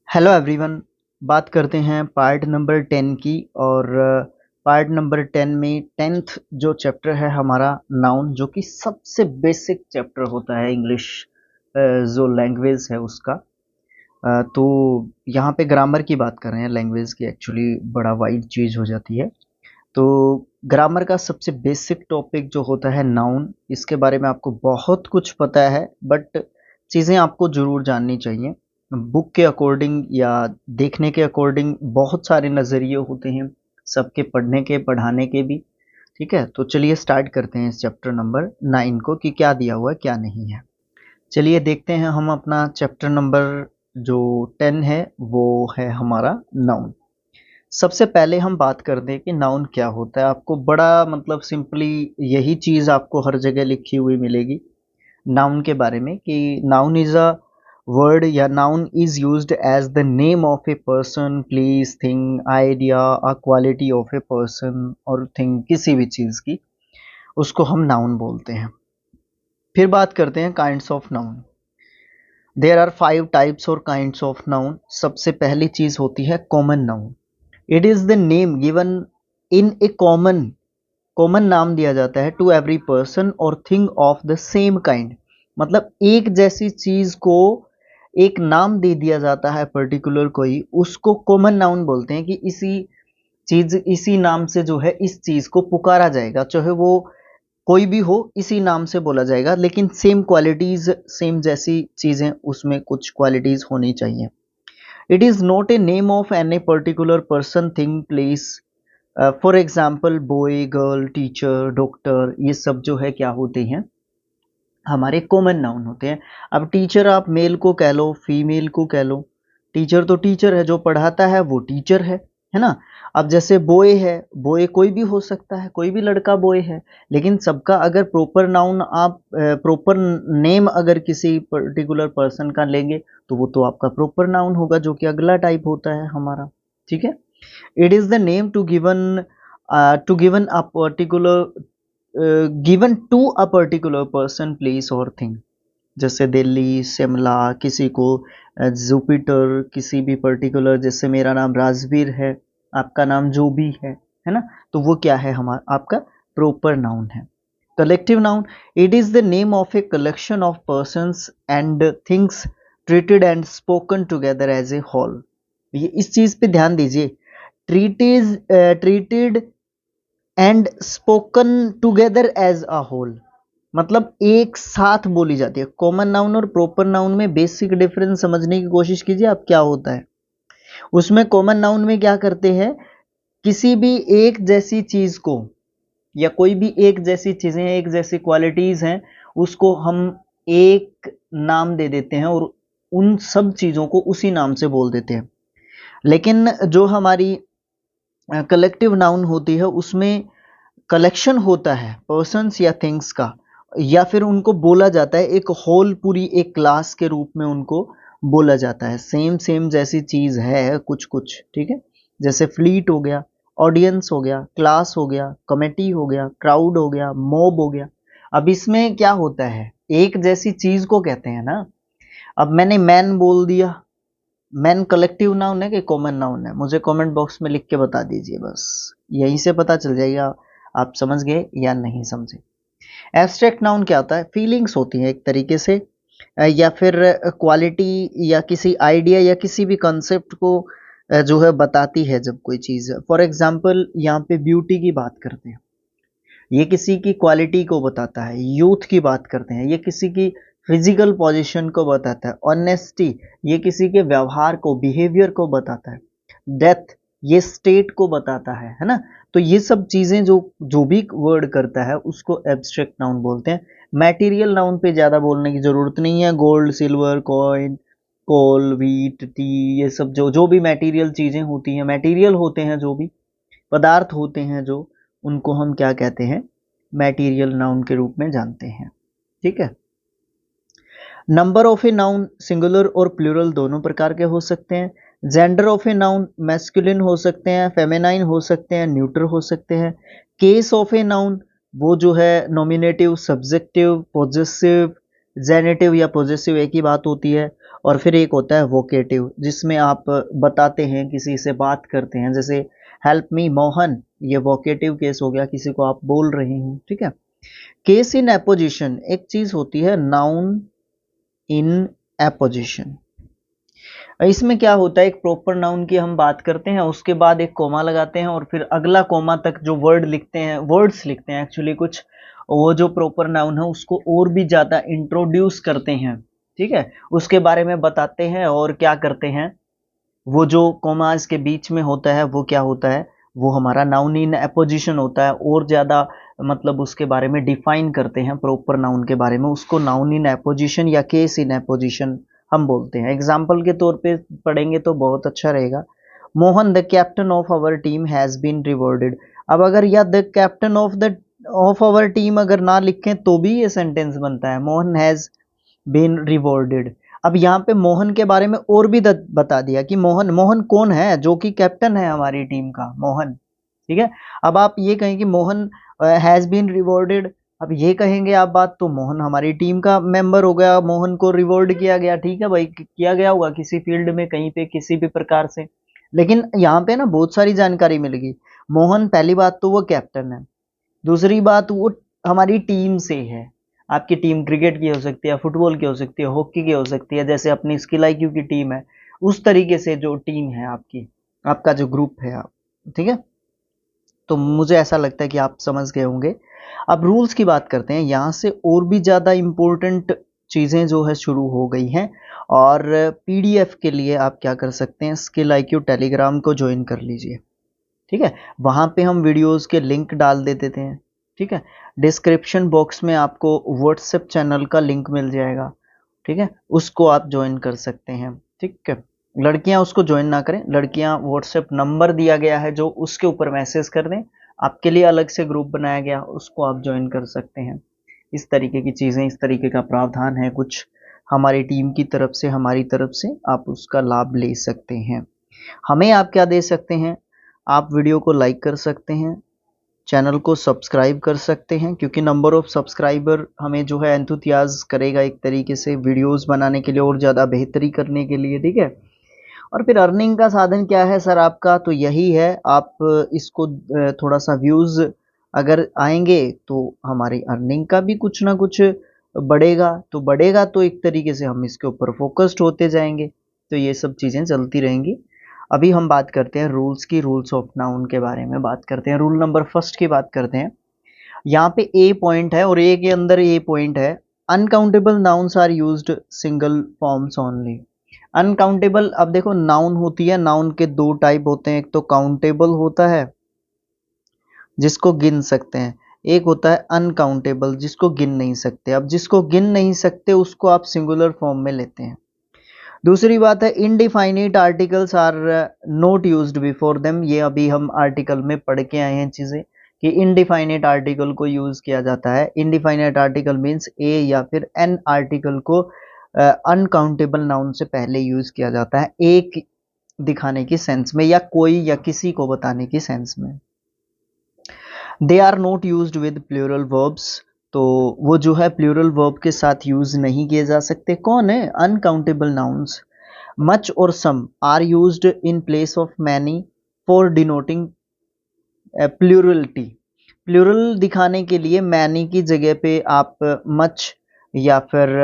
Hello everyone. बात करते हैं पार्ट नंबर 10 की। और पार्ट नंबर 10 में 10th जो चैप्टर है हमारा नाउन, जो कि सबसे बेसिक चैप्टर होता है इंग्लिश जो लैंग्वेज है उसका। तो यहाँ पे ग्रामर की बात कर रहे हैं। लैंग्वेज की एक्चुअली बड़ा वाइड चीज़ हो जाती है। तो ग्रामर का सबसे बेसिक टॉपिक जो होता है नाउन, इसके बारे में आपको बहुत कुछ पता है, बट चीज़ें आपको ज़रूर जाननी चाहिए। बुक के अकॉर्डिंग या देखने के अकॉर्डिंग बहुत सारे नज़रिए होते हैं, सबके पढ़ने के पढ़ाने के भी। ठीक है, तो चलिए स्टार्ट करते हैं इस चैप्टर नंबर 9 को कि क्या दिया हुआ है क्या नहीं है। चलिए देखते हैं हम अपना चैप्टर नंबर जो 10 है वो है हमारा नाउन। सबसे पहले हम बात कर दें कि नाउन क्या होता है। आपको बड़ा मतलब सिंपली यही चीज़ आपको हर जगह लिखी हुई मिलेगी नाउन के बारे में कि नाउन इज़ अ वर्ड या noun is used as the name of a person, place, thing, idea, a quality of a person और थिंग, किसी भी चीज़ की उसको हम नाउन बोलते हैं। फिर बात करते हैं kinds of noun. There are 5 types और काइंड्स ऑफ नाउन। सबसे पहली चीज़ होती है common noun. It is the name given in a common नाम दिया जाता है टू एवरी पर्सन और thing of the same kind. मतलब एक जैसी चीज को एक नाम दे दिया जाता है पर्टिकुलर कोई, उसको कॉमन नाउन बोलते हैं कि इसी नाम से जो है इस चीज को पुकारा जाएगा, चाहे वो कोई भी हो इसी नाम से बोला जाएगा, लेकिन सेम क्वालिटीज, सेम जैसी चीजें उसमें कुछ क्वालिटीज होनी चाहिए। It is not a name of any particular person, thing, place. For example boy, girl, teacher, doctor, ये सब जो है क्या होते हैं, हमारे कॉमन नाउन होते हैं। अब टीचर आप मेल को कह लो, फीमेल को कह लो, टीचर तो टीचर है, जो पढ़ाता है वो टीचर है ना। अब जैसे बॉय है, बॉय कोई भी हो सकता है, कोई भी लड़का बॉय है, लेकिन सबका अगर प्रॉपर नाउन आप प्रॉपर नेम अगर किसी पर्टिकुलर पर्सन का लेंगे तो वो तो आपका प्रॉपर नाउन होगा, जो कि अगला टाइप होता है हमारा। ठीक है। It is the name to given a particular given to a particular person, place or thing। जैसे दिल्ली, शिमला, किसी को जुपिटर, किसी भी पर्टिकुलर, जैसे मेरा नाम राजवीर है, आपका नाम जो भी है ना, तो वो क्या है, हमारा आपका प्रॉपर नाउन है। Collective noun, it is the name of a collection of persons and things treated and spoken together as a whole. ये इस चीज पे ध्यान दीजिए, treated and spoken together as a whole, मतलब एक साथ बोली जाती है। कॉमन नाउन और प्रॉपर नाउन में बेसिक डिफरेंस समझने की कोशिश कीजिए आप, क्या होता है उसमें। कॉमन नाउन में क्या करते हैं, किसी भी एक जैसी चीज को या कोई भी एक जैसी चीजें, एक जैसी क्वालिटीज हैं, उसको हम एक नाम दे देते हैं और उन सब चीजों को उसी नाम से बोल देते हैं। लेकिन जो हमारी कलेक्टिव नाउन होती है उसमें कलेक्शन होता है पर्सन्स या थिंग्स का, या फिर उनको बोला जाता है एक होल, पूरी एक क्लास के रूप में उनको बोला जाता है। सेम सेम जैसी चीज है कुछ कुछ। ठीक है, जैसे फ्लीट हो गया, ऑडियंस हो गया, क्लास हो गया, कमेटी हो गया, क्राउड हो गया, मॉब हो गया। अब इसमें क्या होता है, एक जैसी चीज को कहते हैं ना। अब मैंने मैन बोल दिया, मैन कलेक्टिव नाउन है कि कॉमन नाउन है, मुझे कमेंट बॉक्स में लिख के बता दीजिए, बस यहीं से पता चल जाएगा आप समझ गए या नहीं समझे। एब्स्ट्रैक्ट नाउन क्या होता है, फीलिंग्स होती हैं एक तरीके से, या फिर क्वालिटी या किसी आइडिया या किसी भी कंसेप्ट को जो है बताती है जब कोई चीज़। फॉर एग्जांपल यहाँ पे ब्यूटी की बात करते हैं, ये किसी की क्वालिटी को बताता है। यूथ की बात करते हैं, ये किसी की फिजिकल पोजीशन को बताता है। ऑनेस्टी, ये किसी के व्यवहार को, बिहेवियर को बताता है। डेथ, ये स्टेट को बताता है ना। तो ये सब चीजें जो जो भी वर्ड करता है उसको एब्स्ट्रैक्ट नाउन बोलते हैं। मैटेरियल नाउन पे ज्यादा बोलने की जरूरत नहीं है। गोल्ड, सिल्वर, कॉइन, कोल, व्हीट, टी, ये सब जो जो भी मैटेरियल चीजें होती हैं, मैटेरियल होते हैं, जो भी पदार्थ होते हैं जो, उनको हम क्या कहते हैं, मैटेरियल नाउन के रूप में जानते हैं। ठीक है। Number of a noun singular और प्लूरल दोनों प्रकार के हो सकते हैं। Gender of a noun masculine हो सकते हैं, फेमिनाइन हो सकते हैं, न्यूट्रल हो सकते हैं। केस ऑफ ए नाउन, वो जो है नॉमिनेटिव, सब्जेक्टिव, पॉजेसिव, जेनेटिव या पॉजेसिव एक ही बात होती है। और फिर एक होता है वोकेटिव, जिसमें आप बताते हैं, किसी से बात करते हैं, जैसे हेल्प मी मोहन, ये वोकेटिव केस हो गया, किसी को आप बोल रहे हैं, ठीक है। केस इन एपोजिशन, एक चीज होती है नाउन इन एपोजिशन। इसमें क्या होता है, एक प्रॉपर नाउन की हम बात करते हैं, उसके बाद एक कोमा लगाते हैं और फिर अगला कोमा तक जो वर्ड लिखते हैं, वर्ड्स लिखते हैं एक्चुअली कुछ, वो जो प्रॉपर नाउन है उसको और भी ज्यादा इंट्रोड्यूस करते हैं, ठीक है, उसके बारे में बताते हैं। और क्या करते हैं, वो जो कोमास के बीच में होता है वो क्या होता है, वो हमारा नाउन इन एपोजिशन होता है, और ज्यादा मतलब उसके बारे में डिफाइन करते हैं प्रॉपर नाउन के बारे में, उसको नाउन इन एपोजिशन या केस इन एपोजिशन हम बोलते हैं। एग्जाम्पल के तौर पे पढ़ेंगे तो बहुत अच्छा रहेगा। Mohan the captain of our team has been rewarded. अब अगर या the captain of our team अगर ना लिखें तो भी ये सेंटेंस बनता है, मोहन हैज बीन रिवॉर्डेड। अब यहाँ पे मोहन के बारे में और भी बता दिया कि मोहन, मोहन कौन है, जो कि कैप्टन है हमारी टीम का, मोहन, ठीक है। अब आप ये कहें कि मोहन हैज बीन रिवॉर्डेड, अब ये कहेंगे आप बात, तो मोहन हमारी टीम का मेंबर हो गया, मोहन को रिवॉर्ड किया गया, ठीक है भाई, किया गया होगा किसी फील्ड में, कहीं पे, किसी भी प्रकार से। लेकिन यहाँ पे ना बहुत सारी जानकारी मिलेगी। मोहन, पहली बात तो वो कैप्टन है, दूसरी बात वो हमारी टीम से है। आपकी टीम क्रिकेट की हो सकती है, फुटबॉल की हो सकती है, हॉकी की हो सकती है, जैसे अपनी स्किल IQ की टीम है, उस तरीके से जो टीम है आपकी, आपका जो ग्रुप है आप, ठीक है। तो मुझे ऐसा लगता है कि आप समझ गए होंगे। अब रूल्स की बात करते हैं, यहाँ से और भी ज़्यादा इम्पोर्टेंट चीज़ें जो है शुरू हो गई हैं। और PDF के लिए आप क्या कर सकते हैं, स्किल IQ टेलीग्राम को ज्वाइन कर लीजिए, ठीक है। वहाँ पे हम वीडियोस के लिंक डाल देते थे, ठीक है। डिस्क्रिप्शन बॉक्स में आपको व्हाट्सएप चैनल का लिंक मिल जाएगा, ठीक है, उसको आप ज्वाइन कर सकते हैं, ठीक है। लड़कियां उसको ज्वाइन ना करें, लड़कियां व्हाट्सएप नंबर दिया गया है जो, उसके ऊपर मैसेज कर दें, आपके लिए अलग से ग्रुप बनाया गया, उसको आप ज्वाइन कर सकते हैं। इस तरीके की चीज़ें, इस तरीके का प्रावधान है कुछ हमारी टीम की तरफ से, हमारी तरफ से, आप उसका लाभ ले सकते हैं। हमें आप क्या दे सकते हैं, आप वीडियो को लाइक कर सकते हैं, चैनल को सब्सक्राइब कर सकते हैं, क्योंकि नंबर ऑफ सब्सक्राइबर हमें जो है एंथुसियाज करेगा एक तरीके से वीडियोस बनाने के लिए और ज़्यादा बेहतरी करने के लिए, ठीक है। और फिर अर्निंग का साधन क्या है सर आपका, तो यही है, आप इसको थोड़ा सा व्यूज़ अगर आएंगे तो हमारी अर्निंग का भी कुछ ना कुछ बढ़ेगा, तो बढ़ेगा तो एक तरीके से हम इसके ऊपर फोकस्ड होते जाएंगे, तो ये सब चीज़ें चलती रहेंगी। अभी हम बात करते हैं रूल्स की, रूल्स ऑफ नाउन के बारे में बात करते हैं। रूल नंबर फर्स्ट की बात करते हैं। यहाँ पे ए पॉइंट है और ए के अंदर ए पॉइंट है, uncountable nouns are used singular forms only. Uncountable, अब देखो नाउन होती है, नाउन के दो टाइप होते हैं, एक तो काउंटेबल होता है जिसको गिन सकते हैं, एक होता है अनकाउंटेबल जिसको गिन नहीं सकते। अब जिसको गिन नहीं सकते उसको आप सिंगुलर फॉर्म में लेते हैं। दूसरी बात है indefinite articles are not used before them, ये अभी हम आर्टिकल में पढ़ के आए हैं चीज़ें कि इनडिफाइनिट आर्टिकल को यूज़ किया जाता है। इनडिफाइनिट आर्टिकल मीन्स ए या फिर एन आर्टिकल को अनकाउंटेबल नाउन से पहले यूज़ किया जाता है, एक दिखाने की सेंस में या कोई या किसी को बताने की सेंस में। They are not used with plural verbs, तो वो जो है प्लूरल वर्ब के साथ यूज़ नहीं किए जा सकते। कौन है, अनकाउंटेबल नाउन्स। मच और some are used in place of many for denoting plurality. Plural दिखाने के लिए मैनी की जगह पे आप मच या फिर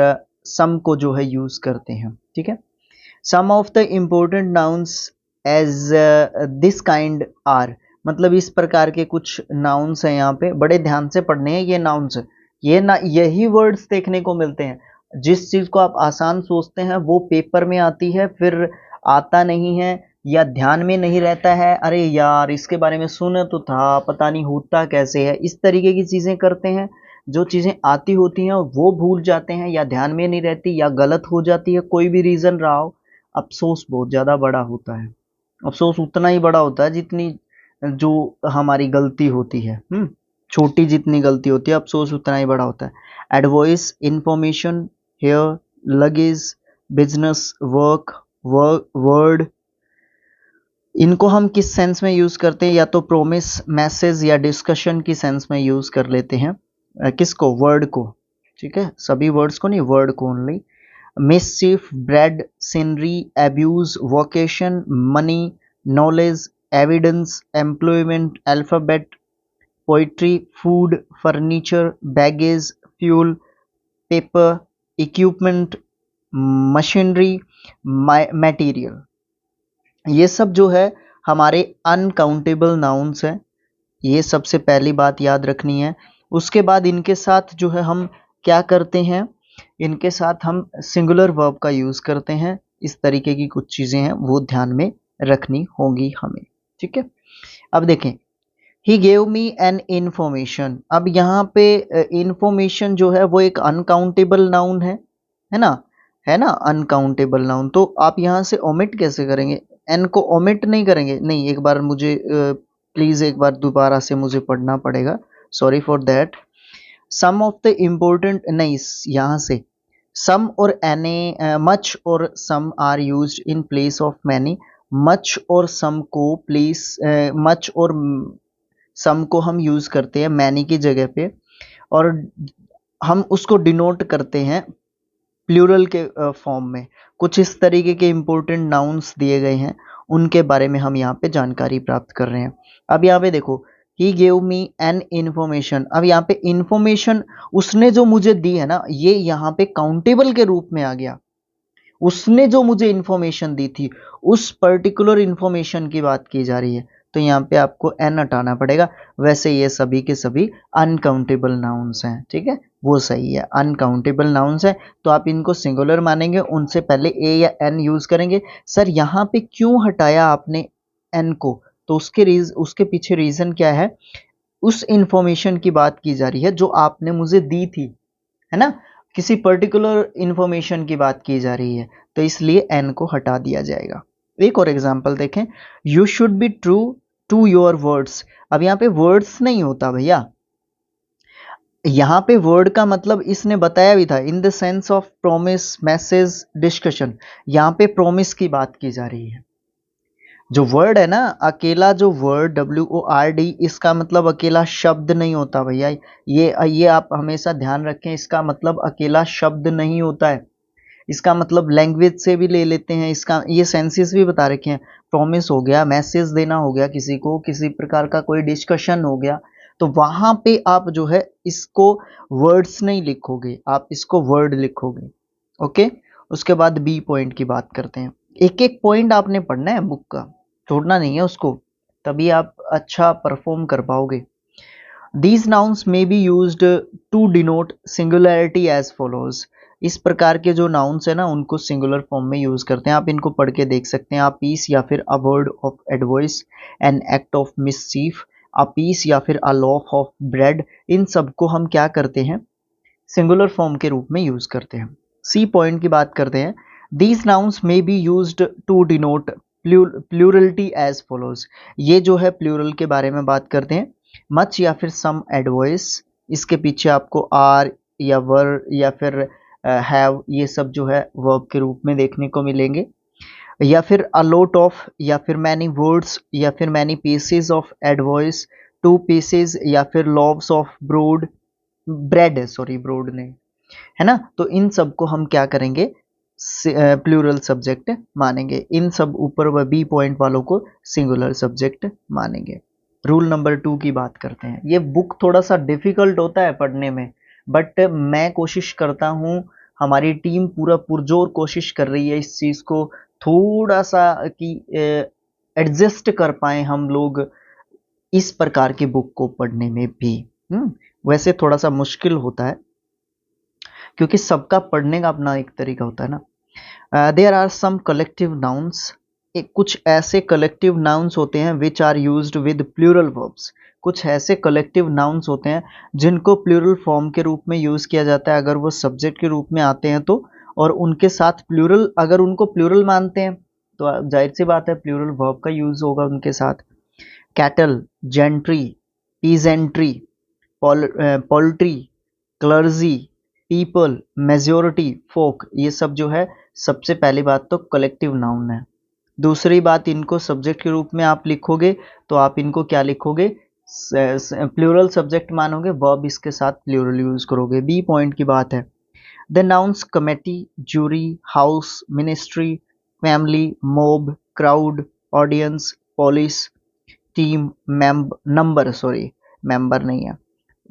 सम को जो है यूज करते हैं, ठीक है। Some of the important nouns as this kind are, मतलब इस प्रकार के कुछ नाउन्स हैं, यहाँ पे बड़े ध्यान से पढ़ने हैं ये नाउन्स, ये ना यही वर्ड्स देखने को मिलते हैं। जिस चीज को आप आसान सोचते हैं वो पेपर में आती है, फिर आता नहीं है या ध्यान में नहीं रहता है, अरे यार इसके बारे में सुना तो था, पता नहीं होता कैसे है, इस तरीके की चीजें करते हैं। जो चीजें आती होती हैं वो भूल जाते हैं या ध्यान में नहीं रहती या गलत हो जाती है, कोई भी रीजन रहा हो, अफसोस बहुत ज्यादा बड़ा होता है। अफसोस उतना ही बड़ा होता है जितनी जो हमारी गलती होती है, छोटी जितनी गलती होती है अफसोस उतना ही बड़ा होता है। Advice, information, hair, luggage, business, work, word, इनको हम किस सेंस में यूज करते हैं, या तो प्रोमिस, मैसेज या डिस्कशन की सेंस में यूज कर लेते हैं। किसको, वर्ड को, ठीक है, सभी वर्ड्स को नहीं, वर्ड को only. Mischief, bread, scenery, abuse, vocation, money, knowledge, evidence, employment, alphabet, poetry, food, furniture, baggage, fuel, paper, equipment, machinery, material. ये सब जो है हमारे अनकाउंटेबल नाउन्स हैं। ये सबसे पहली बात याद रखनी है। उसके बाद इनके साथ जो है हम क्या करते हैं, इनके साथ हम सिंगुलर वर्ब का यूज़ करते हैं। इस तरीके की कुछ चीज़ें हैं वो ध्यान में रखनी होंगी हमें, ठीक है। अब देखें, he gave me an information. अब यहाँ पे इन्फॉर्मेशन जो है वो एक अनकाउंटेबल नाउन है ना, है ना, अनकाउंटेबल नाउन। तो आप यहाँ से ओमिट कैसे करेंगे, एन को ओमिट नहीं करेंगे, नहीं, एक बार मुझे प्लीज़ एक बार दोबारा से मुझे पढ़ना पड़ेगा, sorry for that. Some of the important, नहीं, यहाँ से सम और एने, मच और some are used in place of many. Much और सम को प्लेस, मच और सम को हम यूज़ करते हैं मैनी की जगह पे, और हम उसको डिनोट करते हैं प्लूरल के फॉर्म में। कुछ इस तरीके के इम्पोर्टेंट नाउन्स दिए गए हैं, उनके बारे में हम यहाँ पे जानकारी प्राप्त कर रहे हैं। अब यहाँ पे देखो, he gave me an information. अब यहाँ पे इन्फॉर्मेशन उसने जो मुझे दी है ना, ये यहाँ पे काउंटेबल के रूप में आ गया। उसने जो मुझे इन्फॉर्मेशन दी थी, उस पर्टिकुलर इन्फॉर्मेशन की बात की जा रही है, तो यहाँ पे आपको एन हटाना पड़ेगा। वैसे ये सभी के सभी अनकाउंटेबल नाउन्स हैं, ठीक है, वो सही है, अनकाउंटेबल नाउन्स है, तो आप इनको सिंगुलर मानेंगे, उनसे पहले ए या एन यूज करेंगे। सर यहाँ पे क्यों हटाया आपने एन को, तो उसके पीछे रीजन क्या है, उस इंफॉर्मेशन की बात की जा रही है जो आपने मुझे दी थी, है ना, किसी पर्टिकुलर इंफॉर्मेशन की बात की जा रही है, तो इसलिए एन को हटा दिया जाएगा। एक और एग्जांपल देखें, you should be true to your words. अब यहाँ पे वर्ड्स नहीं होता भैया, यहाँ पे वर्ड का मतलब इसने बताया भी था, in the sense of promise, message, discussion. यहाँ पे प्रॉमिस की बात की जा रही है। जो वर्ड है ना, अकेला जो वर्ड WORD, इसका मतलब अकेला शब्द नहीं होता भैया। ये आप हमेशा ध्यान रखें, इसका मतलब अकेला शब्द नहीं होता है। इसका मतलब लैंग्वेज से भी ले लेते हैं, इसका ये सेंसेस भी बता रखे हैं। प्रॉमिस हो गया, मैसेज देना हो गया किसी को, किसी प्रकार का कोई डिस्कशन हो गया, तो वहां पे आप जो है इसको वर्ड्स नहीं लिखोगे, आप इसको वर्ड लिखोगे। ओके, उसके बाद बी पॉइंट की बात करते हैं। एक एक पॉइंट आपने पढ़ना है बुक का, छोड़ना नहीं है उसको, तभी आप अच्छा परफॉर्म कर पाओगे। These nouns may be used to denote singularity as follows। इस प्रकार के जो नाउन्स है ना, उनको सिंगुलर फॉर्म में यूज करते हैं। आप इनको पढ़ के देख सकते हैं। अ पीस या फिर a word of advice, an act of mischief, a piece या फिर अ लॉफ ऑफ ब्रेड, इन सब को हम क्या करते हैं, सिंगुलर फॉर्म के रूप में यूज करते हैं। सी पॉइंट की बात करते हैं। These nouns may be used to denote plurality as follows. ये जो है प्लूरल के बारे में बात करते हैं। मच या फिर सम एडवाइस, इसके पीछे आपको आर या वर या फिर हैव, ये सब जो है वर्ब के रूप में देखने को मिलेंगे। या फिर अ लॉट ऑफ, या फिर मैनी वर्ड्स, या फिर many pieces of advice, to pieces, या फिर लॉव्स ऑफ ब्रोड, ब्रेड है, सॉरी ब्रोड नहीं, है ना। तो इन सब को हम क्या करेंगे, प्लूरल सब्जेक्ट मानेंगे। इन सब ऊपर व बी पॉइंट वालों को सिंगुलर सब्जेक्ट मानेंगे। रूल नंबर 2 की बात करते हैं। ये बुक थोड़ा सा डिफिकल्ट होता है पढ़ने में, बट मैं कोशिश करता हूँ, हमारी टीम पूरा पुरजोर कोशिश कर रही है इस चीज़ को थोड़ा सा कि एडजस्ट कर पाए हम लोग इस प्रकार की बुक को पढ़ने में भी। वैसे थोड़ा सा मुश्किल होता है, क्योंकि सबका पढ़ने का अपना एक तरीका होता है ना। There are some collective nouns, कुछ ऐसे कलेक्टिव नाउन्स होते हैं which are used with plural verbs. कुछ ऐसे कलेक्टिव नाउन्स होते हैं जिनको प्लूरल फॉर्म के रूप में यूज किया जाता है अगर वो सब्जेक्ट के रूप में आते हैं तो, और उनके साथ प्लूरल, अगर उनको प्लूरल मानते हैं तो जाहिर सी बात है प्लूरल वर्ब का यूज होगा उनके साथ। Cattle, gentry, peasantry, poultry, clergy, people, majority, folk, ये सब जो है सबसे पहली बात तो कलेक्टिव नाउन है। दूसरी बात, इनको सब्जेक्ट के रूप में आप लिखोगे तो आप इनको क्या लिखोगे, प्लूरल सब्जेक्ट मानोगे, वर्ब इसके साथ प्लूरल यूज करोगे। बी पॉइंट की बात है, the nouns committee, jury, house, ministry, family, mob, crowd, audience, police, team, member नहीं है,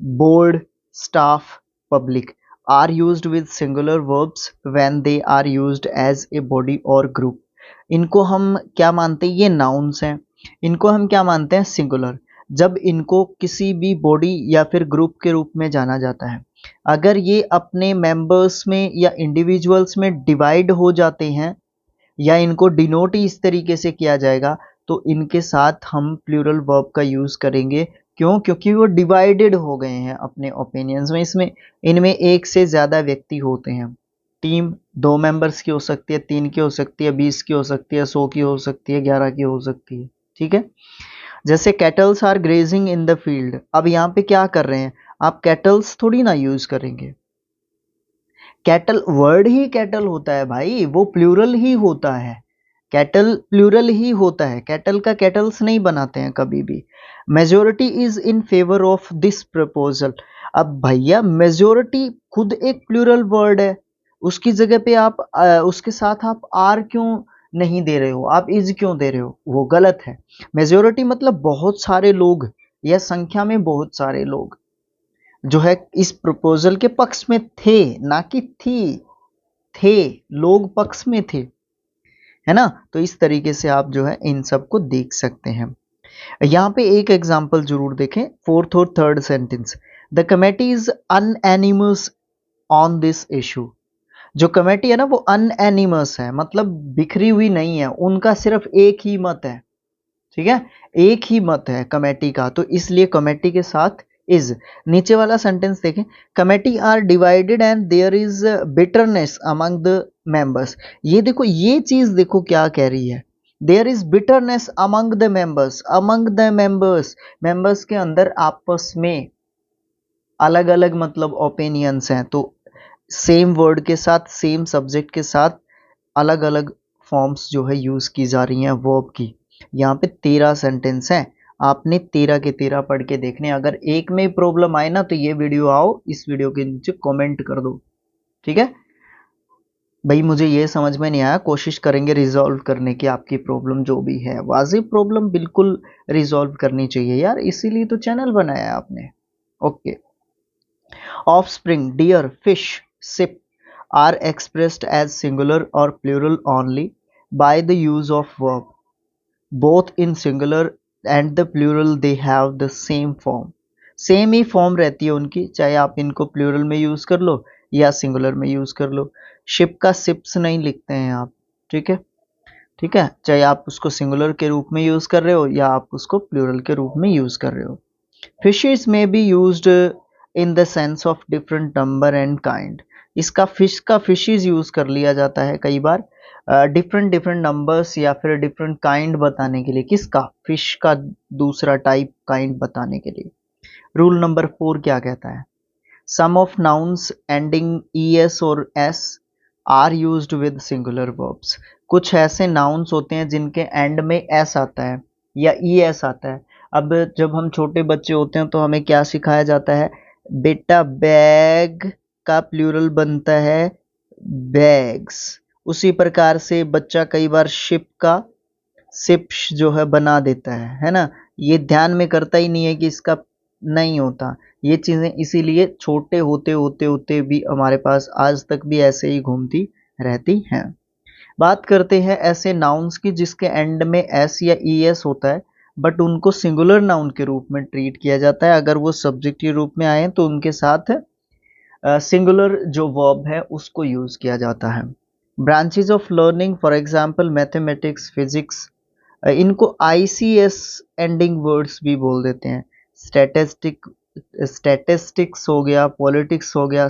board, staff, public are used with singular verbs when they are used as a body और group. इनको हम क्या मानते हैं, ये नाउन्स हैं, इनको हम क्या मानते हैं, सिंगुलर, जब इनको किसी भी बॉडी या फिर ग्रुप के रूप में जाना जाता है। अगर ये अपने मेंबर्स में या इंडिविजुअल्स में डिवाइड हो जाते हैं या इनको डिनोट ही इस तरीके से किया जाएगा तो इनके साथ हम प्लूरल वर्ब का यूज करेंगे। क्यों? क्योंकि वो डिवाइडेड हो गए हैं अपने ओपिनियंस में। इसमें इनमें एक से ज्यादा व्यक्ति होते हैं। टीम 2 मेंबर्स की हो सकती है, 3 की हो सकती है, 20 की हो सकती है, 100 की हो सकती है, 11 की हो सकती है। ठीक है, जैसे cattles are grazing in the field. अब यहाँ पे क्या कर रहे हैं आप, कैटल्स थोड़ी ना यूज करेंगे। कैटल वर्ड ही कैटल होता है भाई, वो प्लूरल ही होता है, कैटल प्लूरल ही होता है, कैटल का कैटल्स नहीं बनाते हैं कभी भी। Majority is in favour of this proposal. अब भैया मेजोरिटी खुद एक प्लूरल वर्ड है, उसकी जगह पे आप उसके साथ आप आर क्यों नहीं दे रहे हो, आप इज क्यों दे रहे हो, वो गलत है। मेजोरिटी मतलब बहुत सारे लोग या संख्या में बहुत सारे लोग जो है इस प्रपोजल के पक्ष में थे, ना कि थी, थे, लोग पक्ष में थे, है ना। तो इस तरीके से आप जो है इन सब को देख सकते हैं। यहाँ पे एक एग्जांपल जरूर देखें, फोर्थ और third sentence, the committee is unanimous on this issue. जो कमेटी है ना वो अनएनिमस है, मतलब बिखरी हुई नहीं है, उनका सिर्फ एक ही मत है। ठीक है, एक ही मत है कमेटी का, तो इसलिए कमेटी के साथ इज। नीचे वाला सेंटेंस देखें, committee are divided and there is bitterness among the members. ये देखो, ये चीज देखो क्या कह रही है, there is bitterness among the members, among the members, members के अंदर आपस में अलग अलग मतलब ओपिनियंस हैं, तो सेम वर्ड के साथ सेम सब्जेक्ट के साथ अलग अलग फॉर्म्स जो है यूज की जा रही हैं वर्ब की। यहाँ पे 13 सेंटेंस हैं, आपने 13 के 13 पढ़ के देखने। अगर एक में प्रॉब्लम आए ना तो ये वीडियो आओ, इस वीडियो के नीचे कमेंट कर दो। ठीक है भाई, मुझे ये समझ में नहीं आया, कोशिश करेंगे रिजॉल्व करने की आपकी प्रॉब्लम जो भी है। वाजिब प्रॉब्लम बिल्कुल रिजॉल्व करनी चाहिए यार, इसीलिए तो चैनल बनाया है आपने। Okay, offspring, deer, fish, ship are expressed as singular or plural only by the use of verb. Both in singular and the plural they have the same form. Same he form रहती है उनकी, चाहे आप इनको plural में use कर लो या singular में यूज कर लो। शिप का सिप्स नहीं लिखते हैं आप, ठीक है, ठीक है, चाहे आप उसको सिंगुलर के रूप में यूज कर रहे हो या आप उसको प्लूरल के रूप में यूज कर रहे हो। फिशेस में be used in the sense of different number and kind. इसका फिश का फिशेस यूज कर लिया जाता है कई बार डिफरेंट डिफरेंट नंबर्स या फिर डिफरेंट काइंड बताने के लिए। किसका? फिश का दूसरा टाइप काइंड बताने के लिए। रूल नंबर 4 क्या कहता है? Some of nouns ending es और s are used with singular verbs. कुछ ऐसे नाउन्स होते हैं जिनके एंड में s आता है या es आता है। अब जब हम छोटे बच्चे होते हैं तो हमें क्या सिखाया जाता है, बेटा बैग का प्लूरल बनता है बैग्स। उसी प्रकार से बच्चा कई बार शिप का शिप्स जो है बना देता है ना, ये ध्यान में करता ही नहीं है कि इसका नहीं होता। ये चीजें इसीलिए छोटे होते होते होते भी हमारे पास आज तक भी ऐसे ही घूमती रहती हैं। बात करते हैं ऐसे नाउन्स की जिसके एंड में एस या ई एस होता है बट उनको सिंगुलर नाउन के रूप में ट्रीट किया जाता है। अगर वो सब्जेक्ट के रूप में आए तो उनके साथ सिंगुलर जो वर्ब है उसको यूज किया जाता है। Branches of learning for example mathematics, physics, इनको आईसीएस एंडिंग वर्ड्स भी बोल देते हैं। स्टैटिस्टिक्स हो गया, पॉलिटिक्स हो गया,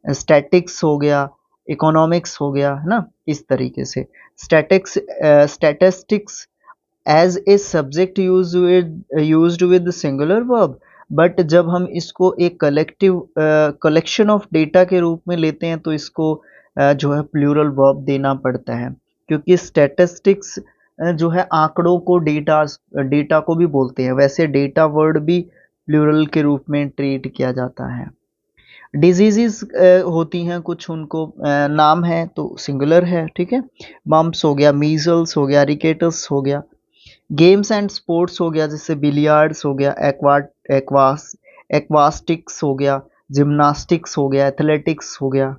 स्टैटिक्स हो गया, इकोनॉमिक्स हो गया, है ना, इस तरीके से। Statistics as a subject used with singular verb, but जब हम इसको एक कलेक्शन ऑफ डेटा के रूप में लेते हैं तो इसको जो है प्लूरल वर्ब देना पड़ता है, क्योंकि स्टैटिस्टिक्स जो है आंकड़ों को डेटा को भी बोलते हैं, वैसे डेटा वर्ड भी प्लूरल के रूप में ट्रीट किया जाता है। डिजीजेस होती हैं कुछ, उनको नाम है तो सिंगुलर है, ठीक है। मम्प्स हो गया, मीजल्स हो गया, रिकेटस हो गया। गेम्स एंड स्पोर्ट्स हो गया, जैसे बिलियर्ड्स हो गया, एक्वास्टिक्स हो गया, जिम्नास्टिक्स हो गया, एथलेटिक्स हो गया।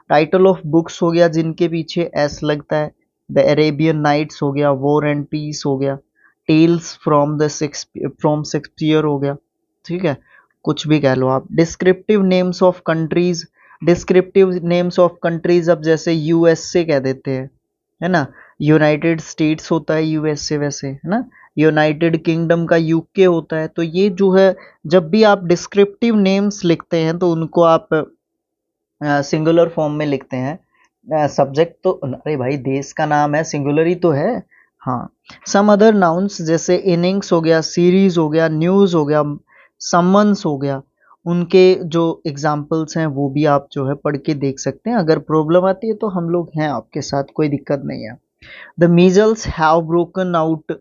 टाइटल ऑफ बुक्स हो गया जिनके पीछे एस लगता है, द अरेबियन नाइट्स हो गया, वॉर एंड पीस हो गया, टेल्स फ्रॉम शेक्सपियर हो गया, ठीक है। कुछ भी कह लो आप। Descriptive names of countries, descriptive names of countries अब जैसे यूएसए कह देते हैं, है ना। यूनाइटेड स्टेट्स होता है यूएसए वैसे, है ना। यूनाइटेड किंगडम का यूके होता है। तो ये जो है, जब भी आप डिस्क्रिप्टिव नेम्स लिखते हैं तो उनको आप सिंगुलर फॉर्म में लिखते हैं। सब्जेक्ट तो, अरे भाई देश का नाम है, सिंगुलर ही तो है। हाँ। सम अदर नाउन्स जैसे इनिंग्स हो गया, सीरीज हो गया, न्यूज हो गया, समन्स हो गया, उनके जो एग्जाम्पल्स हैं वो भी आप जो है पढ़ के देख सकते हैं। अगर प्रॉब्लम आती है तो हम लोग हैं आपके साथ, कोई दिक्कत नहीं है। The measles have broken out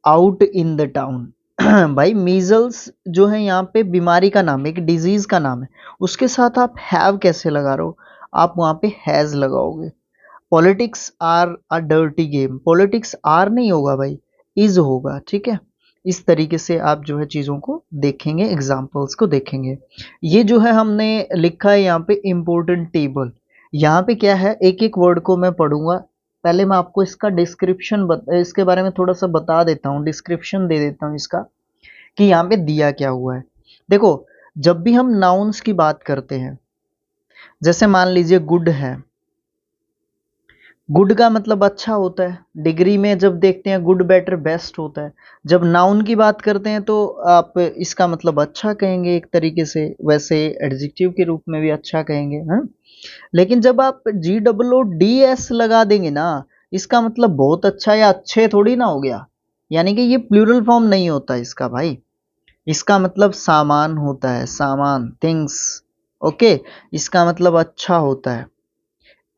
out in the town. भाई मीजल्स जो है यहाँ पे बीमारी का नाम है, एक डिजीज का नाम है, उसके साथ आप हैव कैसे लगा रहे हो? आप वहां पे हैज लगाओगे। Politics are a dirty game, politics are नहीं होगा भाई, इज होगा, ठीक है। इस तरीके से आप जो है चीजों को देखेंगे, एग्जाम्पल्स को देखेंगे। ये जो है हमने लिखा है यहाँ पे इम्पोर्टेंट टेबल। यहाँ पे क्या है, एक एक वर्ड को मैं पढ़ूंगा। पहले मैं आपको इसका डिस्क्रिप्शन इसके बारे में थोड़ा सा बता देता हूँ, डिस्क्रिप्शन दे देता हूँ इसका, कि यहाँ पे दिया क्या हुआ है। देखो, जब भी हम नाउन्स की बात करते हैं, जैसे मान लीजिए गुड है, गुड का मतलब अच्छा होता है। डिग्री में जब देखते हैं गुड, बेटर, बेस्ट होता है। जब नाउन की बात करते हैं तो आप इसका मतलब अच्छा कहेंगे एक तरीके से, वैसे एडजेक्टिव के रूप में भी अच्छा कहेंगे, हाँ। लेकिन जब आप GOODS लगा देंगे ना, इसका मतलब बहुत अच्छा या अच्छे थोड़ी ना हो गया। यानी कि ये प्लूरल फॉर्म नहीं होता इसका भाई। इसका मतलब सामान होता है, सामान, थिंग्स। ओके। इसका मतलब अच्छा होता है।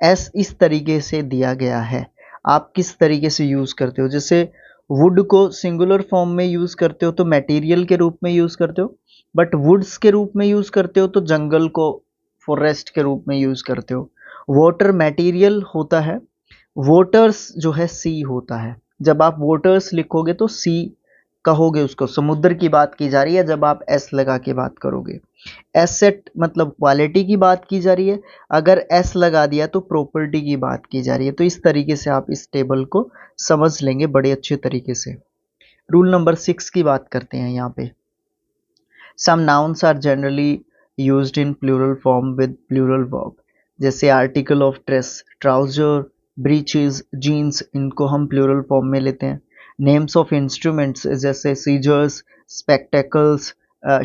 एस इस तरीके से दिया गया है। आप किस तरीके से यूज करते हो? जैसे वुड को सिंगुलर फॉर्म में यूज करते हो तो मटेरियल के रूप में यूज करते हो, बट वुड्स के रूप में यूज करते हो तो जंगल को फॉरेस्ट के रूप में यूज करते हो। वाटर मटेरियल होता है, वोटर्स जो है सी होता है। जब आप वोटर्स लिखोगे तो सी कहोगे, उसको समुद्र की बात की जा रही है जब आप एस लगा के बात करोगे। एसेट मतलब क्वालिटी की बात की जा रही है, अगर एस लगा दिया तो प्रॉपर्टी की बात की जा रही है। तो इस तरीके से आप इस टेबल को समझ लेंगे बड़े अच्छे तरीके से। रूल नंबर 6 की बात करते हैं यहाँ पे। Some nouns are generally used in plural form with plural verb, जैसे article of dress, trouser, breeches, jeans, इनको हम प्लूरल फॉर्म में लेते हैं। नेम्स ऑफ इंस्ट्रूमेंट्स जैसे सीजर्स, स्पेक्टेकल्स,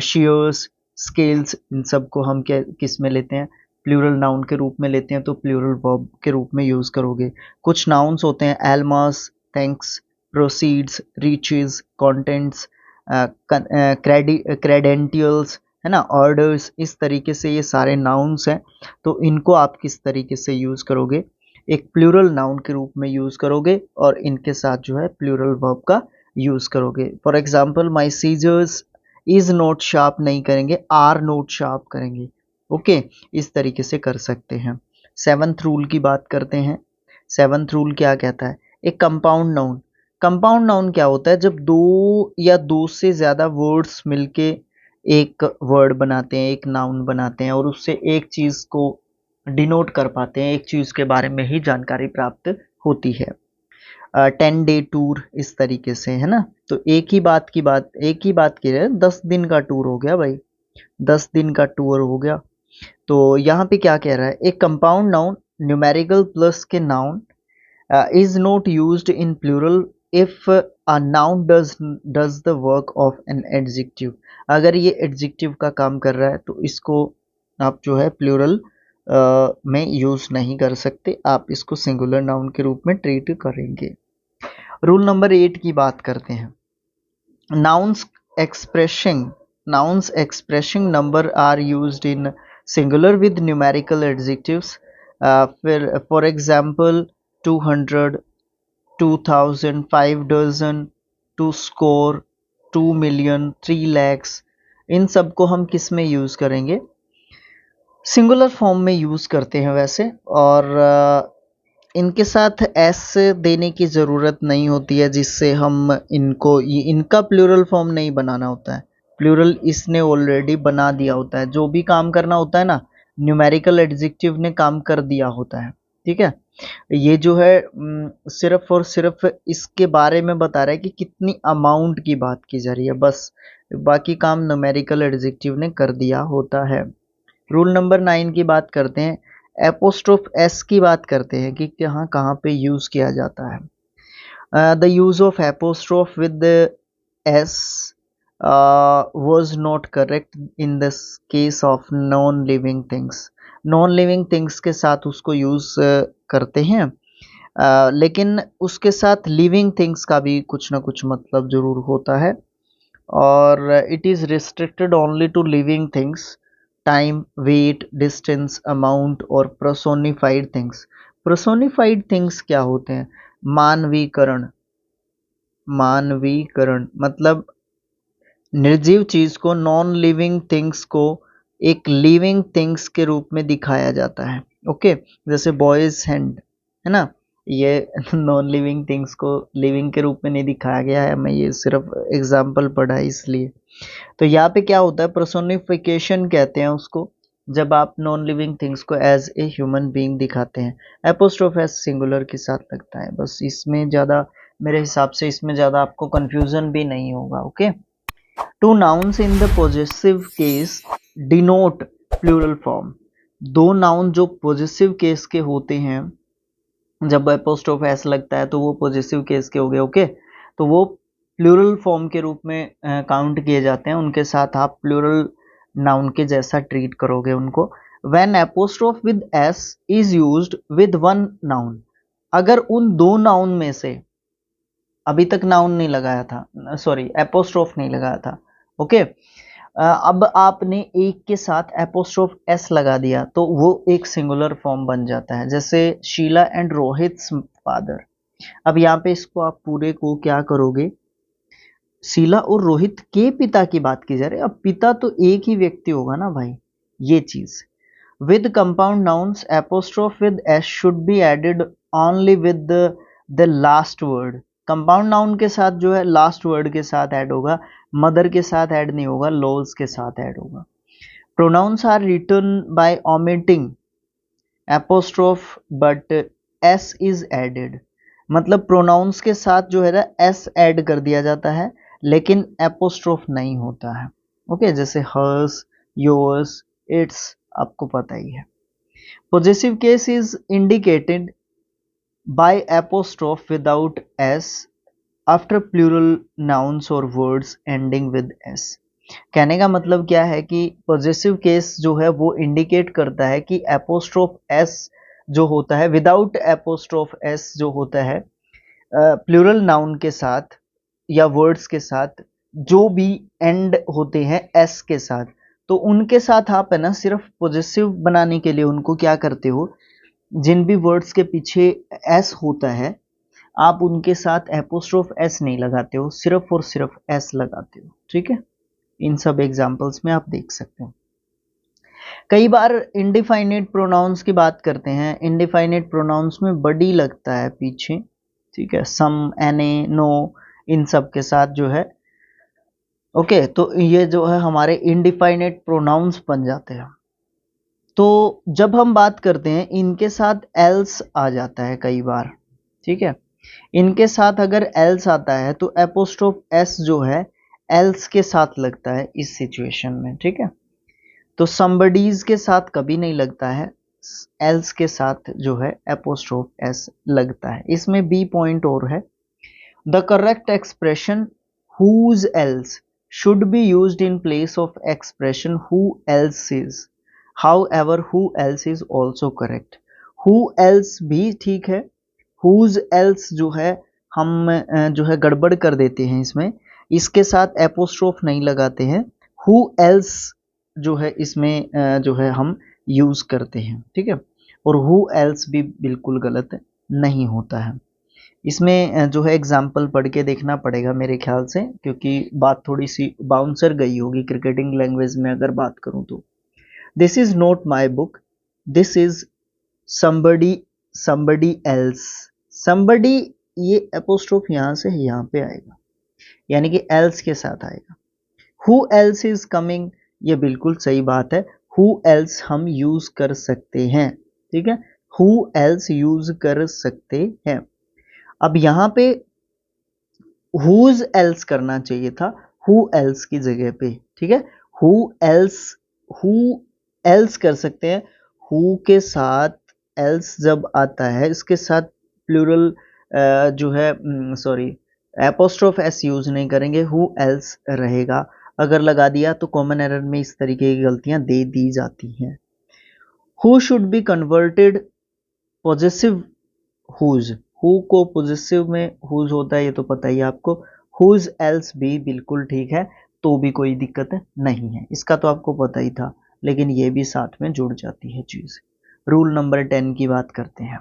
शेयर्स, स्केल्स, इन सब को हम क्या किस में लेते हैं? प्लूरल नाउन के रूप में लेते हैं, तो प्लूरल वर्ब के रूप में यूज करोगे। कुछ नाउन्स होते हैं, एल्मास, थैंक्स, प्रोसीड्स, रीचेस, कॉन्टेंट्स, क्रेडेंटियल्स, है ना, ऑर्डर्स, इस तरीके से ये सारे नाउन्स हैं। तो इनको आप किस तरीके से यूज करोगे? एक प्लूरल नाउन के रूप में यूज करोगे और इनके साथ जो है प्लूरल वर्ब का यूज करोगे। For example, my scissors is not sharp नहीं करेंगे, आर नॉट शार्प करेंगे। ओके। इस तरीके से कर सकते हैं। सेवंथ रूल की बात करते हैं। सेवंथ रूल क्या कहता है? एक कंपाउंड नाउन, कंपाउंड नाउन क्या होता है? जब दो या दो से ज्यादा वर्ड्स मिलके एक वर्ड बनाते हैं, एक नाउन बनाते हैं, और उससे एक चीज को डिनोट कर पाते हैं, एक चीज के बारे में ही जानकारी प्राप्त होती है। 10 डे टूर, इस तरीके से, है ना। तो एक ही बात की रहे, 10 दिन का टूर हो गया भाई, 10 दिन का टूर हो गया। तो यहाँ पे क्या कह रहा है? एक कंपाउंड नाउन न्यूमेरिकल प्लस के noun is not used in plural if a noun does the work of an adjective। अगर ये adjective का काम कर रहा है तो इसको आप जो है प्लूरल में यूज नहीं कर सकते, आप इसको सिंगुलर नाउन के रूप में ट्रीट करेंगे। रूल नंबर 8 की बात करते हैं। nouns expressing nouns expressing number are used in singular with numerical adjectives। for example, 200, 2000, 5 dozen, 2 score, 2 million, 3 lakhs, इन सब को हम किस में यूज करेंगे? सिंगुलर फॉर्म में यूज़ करते हैं वैसे, और इनके साथ एस देने की ज़रूरत नहीं होती है, जिससे हम इनको इनका प्लूरल फॉर्म नहीं बनाना होता है। प्लूरल इसने ऑलरेडी बना दिया होता है, जो भी काम करना होता है ना, न्यूमेरिकल एडजेक्टिव ने काम कर दिया होता है। ठीक है, ये जो है सिर्फ और सिर्फ इसके बारे में बता रहा है कि कितनी अमाउंट की बात की जा रही है, बस बाकी काम न्यूमेरिकल एडजेक्टिव ने कर दिया होता है। रूल नंबर 9 की बात करते हैं, एपोस्ट्रोफ एस की बात करते हैं कि कहाँ कहाँ पे यूज़ किया जाता है। The use of apostrophe with S was not correct in this case of non living things. Non living things के साथ उसको यूज़ करते हैं, लेकिन उसके साथ लिविंग थिंग्स का भी कुछ ना कुछ मतलब ज़रूर होता है, और it is restricted only to living things, time, weight, distance, amount और पर्सोनिफाइड थिंग्स। पर्सोनिफाइड थिंग्स क्या होते हैं? मानवीकरण। मानवीकरण मतलब निर्जीव चीज को, नॉन लिविंग थिंग्स को एक लिविंग थिंग्स के रूप में दिखाया जाता है। ओके, जैसे बॉयज हैंड है ना, ये नॉन लिविंग थिंग्स को लिविंग के रूप में नहीं दिखाया गया है, मैं ये सिर्फ एग्जाम्पल पढ़ा है इसलिए। तो यहाँ पे क्या होता है, पर्सोनिफिकेशन कहते हैं उसको, जब आप नॉन लिविंग थिंग्स को एज ए ह्यूमन बीइंग दिखाते हैं। एपोस्ट्रोफ एस सिंगुलर के साथ लगता है, बस इसमें ज़्यादा, मेरे हिसाब से इसमें ज़्यादा आपको कंफ्यूजन भी नहीं होगा। Okay, two nouns in the possessive case denote plural form. दो नाउन जो पॉजेसिव केस के होते हैं, जब एपोस्ट्रोफ एस लगता है तो वो पॉजेसिव केस के हो गए। ओके, तो वो प्लूरल फॉर्म के रूप में काउंट किए जाते हैं, उनके साथ आप प्लूरल नाउन के जैसा ट्रीट करोगे उनको। When apostrophe with S is used with one noun, अगर उन दो नाउन में से, अभी तक नाउन नहीं लगाया था, सॉरी एपोस्ट्रोफ नहीं लगाया था। ओके, अब आपने एक के साथ एपोस्ट्रोफ एस लगा दिया तो वो एक सिंगुलर फॉर्म बन जाता है, जैसे शीला एंड रोहित्स फादर। अब यहाँ पे इसको आप पूरे को क्या करोगे, शीला और रोहित के पिता की बात की जा रही है, अब पिता तो एक ही व्यक्ति होगा ना भाई, ये चीज। With compound nouns apostrophe with s should be added only with the last word. Compound noun के साथ जो है लास्ट वर्ड के साथ ऐड होगा, मदर के साथ ऐड नहीं होगा, लोज के साथ ऐड होगा। Pronouns are written by omitting apostrophe but s is added. मतलब प्रोनाउंस के साथ जो है ना एस ऐड कर दिया जाता है, लेकिन एपोस्ट्रोफ नहीं होता है। ओके, जैसे हर्स, योर्स, इट्स, आपको पता ही है। Possessive case is indicated by apostrophe without s after plural nouns और वर्ड्स एंडिंग विद एस। कहने का मतलब क्या है कि पॉजेसिव केस जो है वो इंडिकेट करता है कि एपोस्ट्रोफ एस जो होता है, विदाउट एपोस्ट्रोफ एस जो होता है, प्लूरल नाउन के साथ या वर्ड्स के साथ जो भी एंड होते हैं एस के साथ, तो उनके साथ आप है ना सिर्फ पॉजेसिव बनाने के लिए उनको क्या करते हो, जिन भी वर्ड्स के पीछे एस होता है आप उनके साथ एपोस्ट्रोफ एस नहीं लगाते हो, सिर्फ और सिर्फ एस लगाते हो। ठीक है, इन सब एग्जाम्पल्स में आप देख सकते हो। कई बार इनडिफाइनेट प्रोनाउंस की बात करते हैं, इनडिफाइनेट प्रोनाउंस में बडी लगता है पीछे, ठीक है, सम, एने, नो, इन सब के साथ जो है। ओके, तो ये जो है हमारे इनडिफाइनेट प्रोनाउंस बन जाते हैं। तो जब हम बात करते हैं इनके साथ एल्स आ जाता है कई बार, ठीक है, इनके साथ अगर एल्स आता है तो एपोस्ट्रोफ एस जो है एल्स के साथ लगता है इस सिचुएशन में। ठीक है, तो समबडीज के साथ कभी नहीं लगता है, एल्स के साथ जो है एपोस्ट्रोफ एस लगता है। इसमें बी पॉइंट और है, the correct expression whose else should be used in place of expression who else is. However, who else is also correct. Who else भी ठीक है, whose else जो है हम जो है गड़बड़ कर देते हैं इसमें, इसके साथ एपोस्ट्रोफ नहीं लगाते हैं, who else जो है इसमें जो है हम यूज करते हैं। ठीक है, और who else भी बिल्कुल गलत नहीं होता है। इसमें जो है एग्जाम्पल पढ़ के देखना पड़ेगा मेरे ख्याल से, क्योंकि बात थोड़ी सी बाउंसर गई होगी क्रिकेटिंग लैंग्वेज में अगर बात करूं तो। This is not my book, this is somebody else। somebody, ये एपोस्ट्रोफ यहां से यहां पे आएगा, यानी कि else के साथ आएगा। who else is coming, ये बिल्कुल सही बात है, who else हम यूज कर सकते हैं, ठीक है, who else यूज कर सकते हैं। अब यहां पे whose else करना चाहिए था, who else की जगह पे, ठीक है, who else कर सकते हैं। who के साथ else जब आता है, इसके साथ प्लूरल जो है, सॉरी, एपोस्ट्रोफ एस यूज नहीं करेंगे, who else रहेगा। अगर लगा दिया तो कॉमन एरर में इस तरीके की गलतियां दे दी जाती हैं। who should be converted possessive whose, who को possessive में whose होता है, ये तो पता ही है आपको। whose else भी बिल्कुल ठीक है, तो भी कोई दिक्कत नहीं है, इसका तो आपको पता ही था, लेकिन ये भी साथ में जुड़ जाती है चीज। रूल नंबर 10 की बात करते हैं।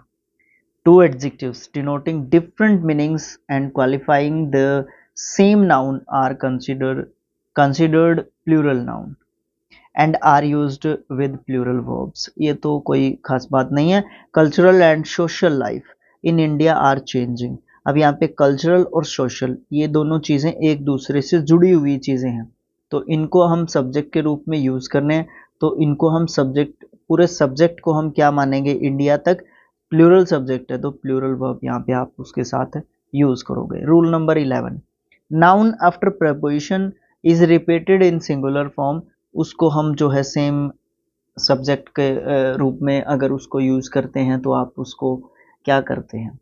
Two adjectives denoting different meanings and qualifying the same noun are considered plural noun and are used with plural verbs। ये तो कोई खास बात नहीं है। Cultural and social life in India are changing। अब यहाँ पे कल्चरल और सोशल, ये दोनों चीजें एक दूसरे से जुड़ी हुई चीजें हैं, तो इनको हम सब्जेक्ट के रूप में यूज करने हैं, तो इनको हम सब्जेक्ट, पूरे सब्जेक्ट को हम क्या मानेंगे, इंडिया तक प्लूरल सब्जेक्ट है, तो प्लूरल वर्ब यहाँ पे आप उसके साथ यूज करोगे। Rule number 11, noun after preposition is repeated in singular form. उसको हम जो है सेम सब्जेक्ट के रूप में अगर उसको यूज करते हैं, तो आप उसको क्या करते हैं,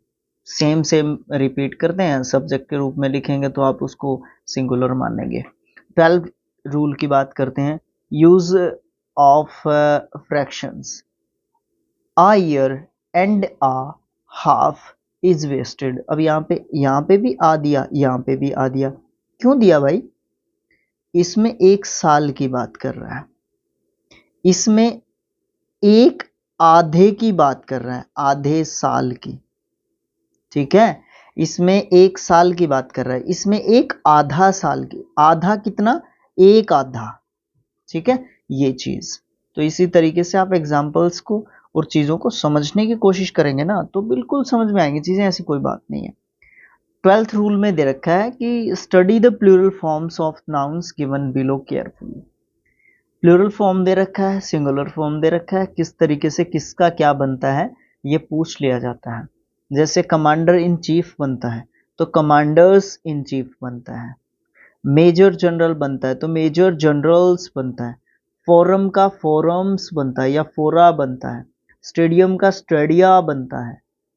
सेम सेम रिपीट करते हैं, सब्जेक्ट के रूप में लिखेंगे तो आप उसको सिंगुलर मानेंगे। 12 रूल की बात करते हैं। Use of fractions, a year and a half is wasted। अब यहाँ पे भी आ दिया, यहाँ पे भी आ दिया, क्यों दिया भाई, इसमें एक साल की बात कर रहा है, इसमें एक आधे की बात कर रहा है, आधे साल की, ठीक है, इसमें एक साल की बात कर रहा है, इसमें एक आधा साल की, आधा कितना, एक आधा, ठीक है, ये चीज। तो इसी तरीके से आप एग्जाम्पल्स को और चीजों को समझने की कोशिश करेंगे ना, तो बिल्कुल समझ में आएंगी चीजें, ऐसी कोई बात नहीं है। 12th रूल में दे रखा है कि study the plural forms of nouns given below carefully. Plural form दे रखा है, सिंगुलर फॉर्म दे रखा है, किस तरीके से किसका क्या बनता है ये पूछ लिया जाता है। जैसे कमांडर इन चीफ बनता है तो कमांडर्स इन चीफ बनता है, मेजर जनरल बनता है तो मेजर जनरल्स बनता है, फोरम का फोरम्स बनता है या फोरा बनता है, स्टेडियम का स्टेडिया बनता है,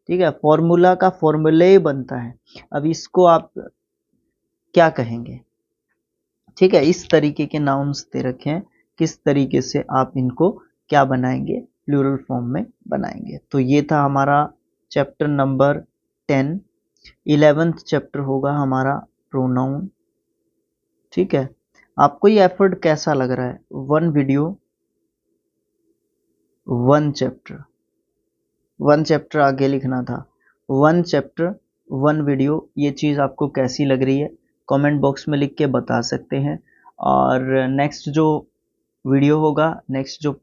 ठीक है, फॉर्मूला का फॉर्मूले बनता है। अब इसको आप क्या कहेंगे, ठीक है, इस तरीके के नाउन्स दे रखे हैं, किस तरीके से आप इनको क्या बनाएंगे, प्लूरल फॉर्म में बनाएंगे। तो ये था हमारा चैप्टर नंबर 10। 11th चैप्टर होगा हमारा प्रोनाउन, ठीक है। आपको ये एफर्ट कैसा लग रहा है, 1 वीडियो 1 चैप्टर, 1 चैप्टर आगे लिखना था, 1 चैप्टर 1 वीडियो, ये चीज़ आपको कैसी लग रही है कमेंट बॉक्स में लिख के बता सकते हैं। और नेक्स्ट जो वीडियो होगा, नेक्स्ट जो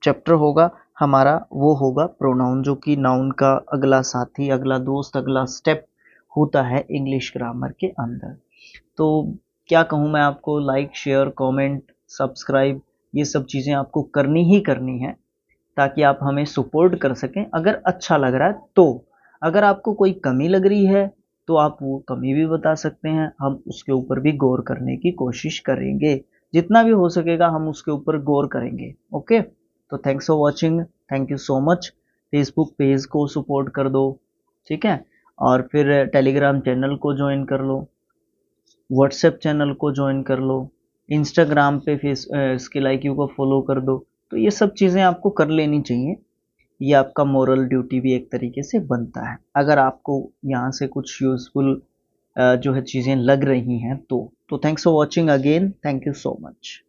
चैप्टर होगा हमारा, वो होगा प्रोनाउन, जो कि नाउन का अगला साथी, अगला दोस्त, अगला स्टेप होता है इंग्लिश ग्रामर के अंदर। तो क्या कहूँ मैं आपको, लाइक शेयर कमेंट सब्सक्राइब ये सब चीज़ें आपको करनी ही करनी है, ताकि आप हमें सपोर्ट कर सकें अगर अच्छा लग रहा है तो। अगर आपको कोई कमी लग रही है तो आप वो कमी भी बता सकते हैं, हम उसके ऊपर भी गौर करने की कोशिश करेंगे, जितना भी हो सकेगा हम उसके ऊपर गौर करेंगे। ओके, तो thanks for watching, thank you so much. Facebook page को सपोर्ट कर दो, ठीक है, और फिर टेलीग्राम चैनल को ज्वाइन कर लो, व्हाट्सएप चैनल को ज्वाइन कर लो, इंस्टाग्राम पे स्किल IQ को फॉलो कर दो। तो ये सब चीज़ें आपको कर लेनी चाहिए, ये आपका मोरल ड्यूटी भी एक तरीके से बनता है, अगर आपको यहाँ से कुछ यूजफुल जो है चीज़ें लग रही हैं तो। Thanks for watching again, thank you so much.